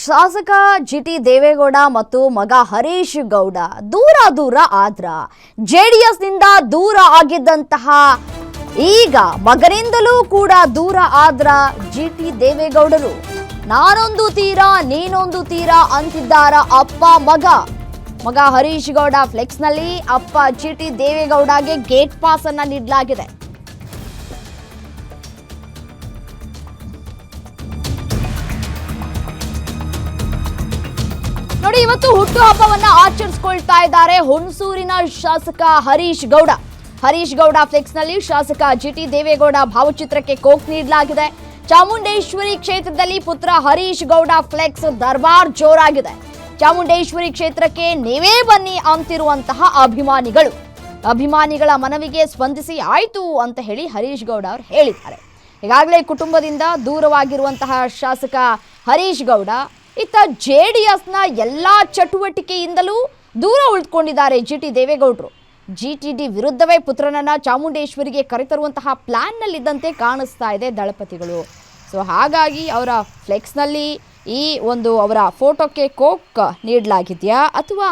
ಶಾಸಕ ಜಿಟಿ ದೇವೇಗೌಡ ಮತ್ತು ಮಗ ಹರೀಶ್ ಗೌಡ ದೂರ ಆದ್ರ ಜೆಡಿಎಸ್ ನಿಂದ ದೂರ ಆಗಿದ್ದಂತಹ ಈಗ ಮಗನಿಂದಲೂ ಕೂಡ ದೂರ ಆದ್ರ ಜಿಟಿ ದೇವೇಗೌಡರು ನಾನೊಂದು ತೀರಾ ನೀನೊಂದು ತೀರಾ ಅಂತಿದ್ದಾರ ಅಪ್ಪ ಮಗ ಹರೀಶ್ ಗೌಡ ಫ್ಲೆಕ್ಸ್ ನಲ್ಲಿ ಅಪ್ಪ ಜಿಟಿ ದೇವೇಗೌಡಗೆ ಗೇಟ್ ಪಾಸ್ ಅನ್ನ ನೀಡಲಾಗಿದೆ. ನೋಡಿ, ಇವತ್ತು ಹುಟ್ಟುಹಬ್ಬವನ್ನ ಆಚರಿಸಿಕೊಳ್ತಾ ಇದ್ದಾರೆ ಹುಣಸೂರಿನ ಶಾಸಕ ಹರೀಶ್ ಗೌಡ ಫ್ಲೆಕ್ಸ್ ನಲ್ಲಿ ಶಾಸಕ ಜಿಟಿ ದೇವೇಗೌಡ ಭಾವಚಿತ್ರಕ್ಕೆ ಕೋಕ್ ನೀಡಲಾಗಿದೆ. ಚಾಮುಂಡೇಶ್ವರಿ ಕ್ಷೇತ್ರದಲ್ಲಿ ಪುತ್ರ ಹರೀಶ್ ಗೌಡ ಫ್ಲೆಕ್ಸ್ ದರ್ಬಾರ್ ಜೋರಾಗಿದೆ. ಚಾಮುಂಡೇಶ್ವರಿ ಕ್ಷೇತ್ರಕ್ಕೆ ನೀವೇ ಬನ್ನಿ ಅಂತಿರುವಂತಹ ಅಭಿಮಾನಿಗಳ ಮನವಿಗೆ ಸ್ಪಂದಿಸಿ ಆಯ್ತು ಅಂತ ಹೇಳಿ ಹರೀಶ್ ಗೌಡ ಅವರು ಹೇಳಿದ್ದಾರೆ. ಈಗಾಗಲೇ ಕುಟುಂಬದಿಂದ ದೂರವಾಗಿರುವಂತಹ ಶಾಸಕ ಹರೀಶ್ ಗೌಡ ಇತ್ತ ಜೆಡಿಎಸ್ನ ಎಲ್ಲಾ ಚಟುವಟಿಕೆಯಿಂದಲೂ ದೂರ ಉಳಿದುಕೊಂಡಿದ್ದಾರೆ ಜಿಟಿ ದೇವೇಗೌಡರು. ಜಿಟಿಡಿ ವಿರುದ್ಧವೇ ಪುತ್ರನನ್ನ ಚಾಮುಂಡೇಶ್ವರಿಗೆ ಕರೆತರುವಂತಹ ಪ್ಲಾನ್ನಲ್ಲಿದ್ದಂತೆ ಕಾಣಿಸ್ತಾ ಇದೆ ದಳಪತಿಗಳು. ಸೊ ಹಾಗಾಗಿ ಅವರ ಫ್ಲೆಕ್ಸ್ನಲ್ಲಿ ಈ ಒಂದು ಅವರ ಫೋಟೋಕ್ಕೆ ಕೋಕ್ ನೀಡಲಾಗಿದೆಯಾ ಅಥವಾ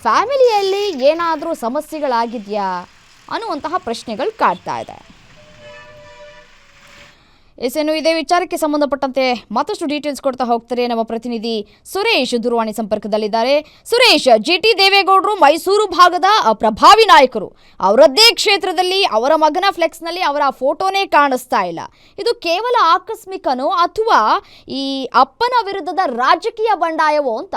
ಫ್ಯಾಮಿಲಿಯಲ್ಲಿ ಏನಾದರೂ ಸಮಸ್ಯೆಗಳಾಗಿದೆಯಾ ಅನ್ನುವಂತಹ ಪ್ರಶ್ನೆಗಳು ಕಾಡ್ತಾ ಇದೆ. ಇನ್ನು ಇದೇ ವಿಚಾರಕ್ಕೆ ಸಂಬಂಧಪಟ್ಟಂತೆ ಮತ್ತಷ್ಟು ಡೀಟೇಲ್ಸ್ ಕೊಡ್ತಾ ಹೋಗ್ತಾರೆ ನಮ್ಮ ಪ್ರತಿನಿಧಿ ಸುರೇಶ್ ದೂರವಾಣಿ ಸಂಪರ್ಕದಲ್ಲಿದ್ದಾರೆ. ಸುರೇಶ್, ಜಿಟಿ ದೇವೇಗೌಡರು ಮೈಸೂರು ಭಾಗದ ಪ್ರಭಾವಿ ನಾಯಕರು. ಅವರದ್ದೇ ಕ್ಷೇತ್ರದಲ್ಲಿ ಅವರ ಮಗನ ಫ್ಲೆಕ್ಸ್ನಲ್ಲಿ ಅವರ ಫೋಟೋನೇ ಕಾಣಿಸ್ತಾ ಇಲ್ಲ. ಇದು ಕೇವಲ ಆಕಸ್ಮಿಕನೋ ಅಥವಾ ಈ ಅಪ್ಪನ ವಿರುದ್ಧದ ರಾಜಕೀಯ ಬಂಡಾಯವೋ ಅಂತ?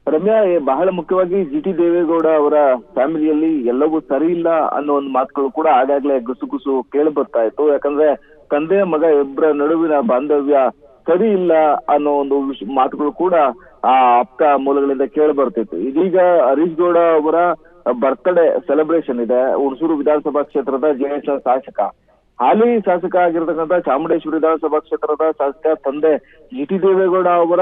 ರಮ್ಯಾ, ಬಹಳ ಮುಖ್ಯವಾಗಿ ಜಿಟಿ ದೇವೇಗೌಡ ಅವರ ಫ್ಯಾಮಿಲಿಯಲ್ಲಿ ಎಲ್ಲವೂ ಸರಿ ಇಲ್ಲ ಅನ್ನೋ ಒಂದು ಮಾತುಗಳು ಕೂಡ ಆಗಾಗ್ಲೇ ಗುಸುಗುಸು ಕೇಳಿ ಬರ್ತಾ ಇತ್ತು. ಯಾಕಂದ್ರೆ ತಂದೆ ಮಗ ಇಬ್ಬರ ನಡುವಿನ ಬಾಂಧವ್ಯ ಸರಿ ಇಲ್ಲ ಅನ್ನೋ ಒಂದು ಮಾತುಗಳು ಕೂಡ ಆ ಆಪ್ತ ಮೂಲಗಳಿಂದ ಕೇಳಿ ಬರ್ತಿತ್ತು. ಇದೀಗ ಹರೀಶ್ ಗೌಡ ಅವರ ಬರ್ತ್ಡೇ ಸೆಲೆಬ್ರೇಷನ್ ಇದೆ. ಹುಣಸೂರು ವಿಧಾನಸಭಾ ಕ್ಷೇತ್ರದ ಜೆಡಿಎಸ್ ಶಾಸಕ, ಹಾಲಿ ಶಾಸಕ ಆಗಿರ್ತಕ್ಕಂಥ ಚಾಮುಂಡೇಶ್ವರಿ ವಿಧಾನಸಭಾ ಕ್ಷೇತ್ರದ ಶಾಸಕ ತಂದೆ ಜಿಟಿ ದೇವೇಗೌಡ ಅವರ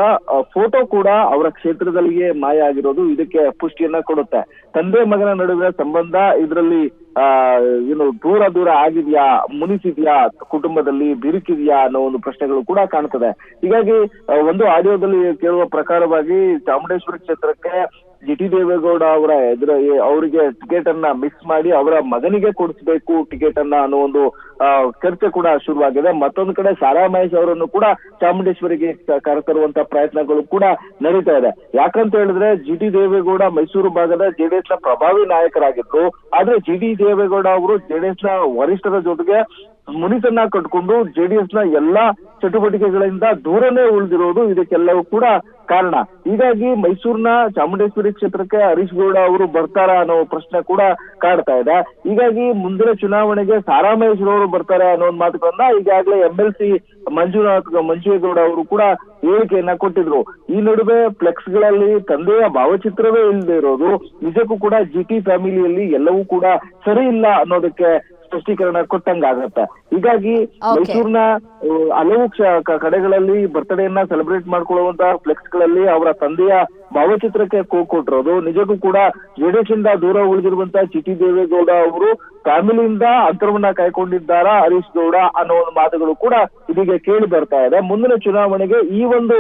ಫೋಟೋ ಕೂಡ ಅವರ ಕ್ಷೇತ್ರದಲ್ಲಿಯೇ ಮಾಯ ಆಗಿರೋದು ಇದಕ್ಕೆ ಪುಷ್ಟಿಯನ್ನ ಕೊಡುತ್ತೆ. ತಂದೆ ಮಗನ ನಡುವಿನ ಸಂಬಂಧ ಇದರಲ್ಲಿ ದೂರ ಆಗಿದ್ಯಾ, ಮುನಿಸಿದ್ಯಾ, ಕುಟುಂಬದಲ್ಲಿ ಬಿರುಕಿದ್ಯಾ ಅನ್ನೋ ಒಂದು ಪ್ರಶ್ನೆಗಳು ಕೂಡ ಕಾಣ್ತದೆ. ಹೀಗಾಗಿ ಒಂದು ಆಡಿಯೋದಲ್ಲಿ ಕೇಳುವ ಪ್ರಕಾರವಾಗಿ ಚಾಮುಂಡೇಶ್ವರಿ ಕ್ಷೇತ್ರಕ್ಕೆ ಜಿಟಿ ದೇವೇಗೌಡ ಅವರ ಅವರಿಗೆ ಟಿಕೆಟ್ ಅನ್ನ ಮಿಕ್ಸ್ ಮಾಡಿ ಅವರ ಮಗನಿಗೆ ಕೊಡಿಸ್ಬೇಕು ಟಿಕೆಟ್ ಅನ್ನ ಅನ್ನೋ ಒಂದು ಚರ್ಚೆ ಕೂಡ ಶುರುವಾಗಿದೆ. ಮತ್ತೊಂದು ಕಡೆ ಸಾರಾ ಮಹೇಶ್ ಅವರನ್ನು ಕೂಡ ಚಾಮುಂಡೇಶ್ವರಿಗೆ ಕರೆತರುವಂತ ಪ್ರಯತ್ನಗಳು ಕೂಡ ನಡೀತಾ ಇದೆ. ಯಾಕಂತ ಹೇಳಿದ್ರೆ ಜಿಟಿ ದೇವೇಗೌಡ ಮೈಸೂರು ಭಾಗದ ಜೆಡಿಎಸ್ ನ ಪ್ರಭಾವಿ ನಾಯಕರಾಗಿದ್ರು. ಆದ್ರೆ ಜಿಟಿ ದೇವೇಗೌಡ ಅವರು ಜೆಡಿಎಸ್ ನ ವರಿಷ್ಠರ ಜೊತೆಗೆ ಮುನಿಸನ್ನ ಕಟ್ಕೊಂಡು ಜೆಡಿಎಸ್ ನ ಎಲ್ಲಾ ಚಟುವಟಿಕೆಗಳಿಂದ ದೂರನೇ ಉಳಿದಿರೋದು ಇದಕ್ಕೆಲ್ಲವೂ ಕೂಡ ಕಾರಣ. ಹೀಗಾಗಿ ಮೈಸೂರಿನ ಚಾಮುಂಡೇಶ್ವರಿ ಕ್ಷೇತ್ರಕ್ಕೆ ಹರೀಶ್ ಗೌಡ ಅವರು ಬರ್ತಾರ ಅನ್ನೋ ಪ್ರಶ್ನೆ ಕೂಡ ಕಾಡ್ತಾ ಇದೆ. ಹೀಗಾಗಿ ಮುಂದಿನ ಚುನಾವಣೆಗೆ ಸಾರಾ ಮಹೇಶ್ ಅವರು ಬರ್ತಾರೆ ಅನ್ನೋ ಒಂದು ಮಾತುಗಳನ್ನ ಈಗಾಗಲೇ MLC ಮಂಜುಗೌಡ ಅವರು ಕೂಡ ಹೇಳಿಕೆಯನ್ನ ಕೊಟ್ಟಿದ್ರು. ಈ ನಡುವೆ ಫ್ಲೆಕ್ಸ್ ಗಳಲ್ಲಿ ತಂದೆಯ ಭಾವಚಿತ್ರವೇ ಇಲ್ಲದೆ ಇರೋದು ನಿಜಕ್ಕೂ ಕೂಡ ಜಿಟಿ ಫ್ಯಾಮಿಲಿಯಲ್ಲಿ ಎಲ್ಲವೂ ಕೂಡ ಸರಿ ಇಲ್ಲ ಅನ್ನೋದಕ್ಕೆ ಸ್ಪಷ್ಟೀಕರಣ ಕೊಟ್ಟಂಗಾಗತ್ತೆ. ಹೀಗಾಗಿ ಮೈಸೂರಿನ ಹಲವು ಕಡೆಗಳಲ್ಲಿ ಬರ್ತ್ಡೇಯನ್ನ ಸೆಲೆಬ್ರೇಟ್ ಮಾಡ್ಕೊಳ್ಳುವಂತಹ ಫ್ಲೆಕ್ಸ್ ಗಳಲ್ಲಿ ಅವರ ತಂದೆಯ ಭಾವಚಿತ್ರಕ್ಕೆ ಕೊಟ್ಟಿರೋದು ನಿಜಕ್ಕೂ ಕೂಡ ಜೆಡಿಎಸ್ ಇಂದ ದೂರ ಉಳಿದಿರುವಂತಹ ಜಿಟಿ ದೇವೇಗೌಡ ಅವರು ಫ್ಯಾಮಿಲಿಯಿಂದ ಅಂತರವನ್ನ ಕಾಯ್ಕೊಂಡಿದ್ದಾರ ಹರೀಶ್ ಗೌಡ ಅನ್ನೋ ಒಂದು ಮಾತುಗಳು ಕೂಡ ಇದೀಗ ಕೇಳಿ ಬರ್ತಾ ಇದೆ. ಮುಂದಿನ ಚುನಾವಣೆಗೆ ಈ ಒಂದು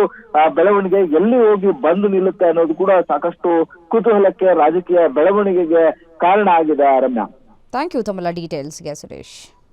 ಬೆಳವಣಿಗೆ ಎಲ್ಲಿ ಹೋಗಿ ಬಂದು ನಿಲ್ಲುತ್ತೆ ಅನ್ನೋದು ಕೂಡ ಸಾಕಷ್ಟು ಕುತೂಹಲಕ್ಕೆ, ರಾಜಕೀಯ ಬೆಳವಣಿಗೆಗೆ ಕಾರಣ ಆಗಿದೆ. ರಮ್ಯಾ, ಥ್ಯಾಂಕ್ ಯು ತಮ್ಮೆಲ್ಲ ಡೀಟೇಲ್ಸ್ಗೆ ಸುರೇಶ್.